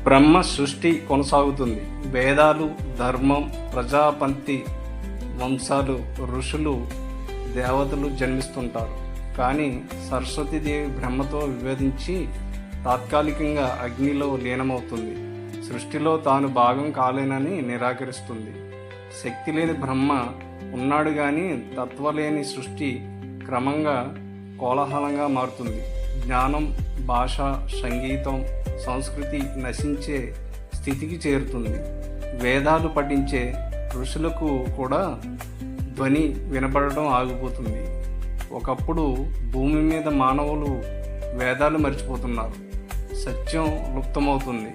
బ్రహ్మ సృష్టి కొనసాగుతుంది. వేదాలు, ధర్మం, ప్రజాపంతి వంశాలు, ఋషులు, దేవతలు జన్మిస్తుంటారు. కానీ సరస్వతీదేవి బ్రహ్మతో విభేదించి తాత్కాలికంగా అగ్నిలో లీనమవుతుంది. సృష్టిలో తాను భాగం కాలేనని నిరాకరిస్తుంది. శక్తి లేని బ్రహ్మ ఉన్నాడు కానీ తత్వలేని సృష్టి క్రమంగా కోలాహలంగా మారుతుంది. జ్ఞానం, భాష, సంగీతం, సంస్కృతి నశించే స్థితికి చేరుతుంది. వేదాలు పఠించే ఋషులకు కూడా ధ్వని వినపడడం ఆగిపోతుంది. ఒకప్పుడు భూమి మీద మానవులు వేదాలు మర్చిపోతున్నారు. సత్యం లుప్తమవుతుంది.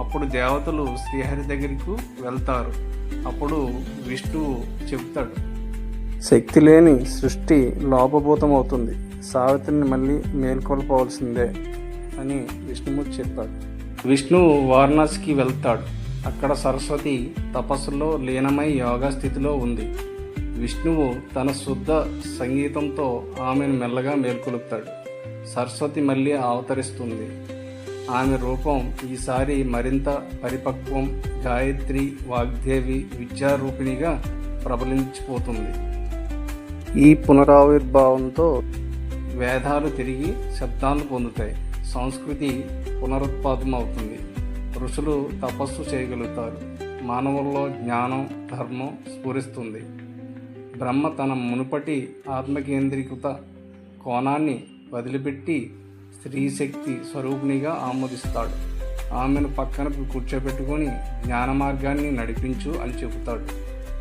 అప్పుడు దేవతలు శ్రీహరి దగ్గరకు వెళ్తారు. అప్పుడు విష్ణువు చెప్తాడు, శక్తి లేని సృష్టి లోపభూతమవుతుంది. సావిత్రిని మళ్ళీ మేల్కొల్పవలసిందే అని విష్ణుమూర్తి చెప్పాడు. విష్ణువు వారణాసికి వెళ్తాడు. అక్కడ సరస్వతి తపస్సులో లీనమై యోగా స్థితిలో ఉంది. విష్ణువు తన శుద్ధ సంగీతంతో ఆమెను మెల్లగా మేల్కొలుపుతాడు. సరస్వతి మళ్ళీ అవతరిస్తుంది. ఆమె రూపం ఈసారి మరింత పరిపక్వం, గాయత్రి, వాగ్దేవి, విద్యారూపిణిగా ప్రబలించిపోతుంది. ఈ పునరావిర్భావంతో వేదాలు తిరిగి శబ్దాలు పొందుతాయి. సంస్కృతి పునరుత్పాదం అవుతుంది. ఋషులు తపస్సు చేయగలుగుతారు. మానవుల్లో జ్ఞానం, ధర్మం స్ఫురిస్తుంది. బ్రహ్మ తన మునుపటి ఆత్మకేంద్రీకృత కోణాన్ని వదిలిపెట్టి స్త్రీశక్తి స్వరూపిణిగా ఆమోదిస్తాడు. ఆమెను పక్కన కూర్చోబెట్టుకొని జ్ఞాన మార్గాన్ని నడిపించు అని చెబుతాడు.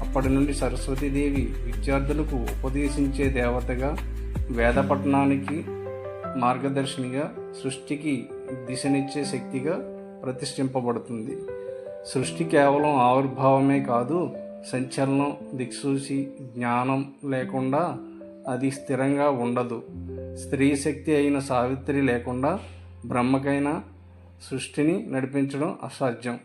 అప్పటి నుండి సరస్వతీదేవి విద్యార్థులకు ఉపదేశించే దేవతగా, వేద పఠనానికి మార్గదర్శినిగా, సృష్టికి దిశనిచ్చే శక్తిగా ప్రతిష్ఠింపబడుతుంది. సృష్టి కేవలం ఆవిర్భావమే కాదు, సంచలనం, దిక్సూచి, జ్ఞానం లేకుండా అది స్థిరంగా ఉండదు. స్త్రీ శక్తి అయిన సావిత్రి లేకుండా బ్రహ్మకైనా సృష్టిని నడిపించడం అసాధ్యం.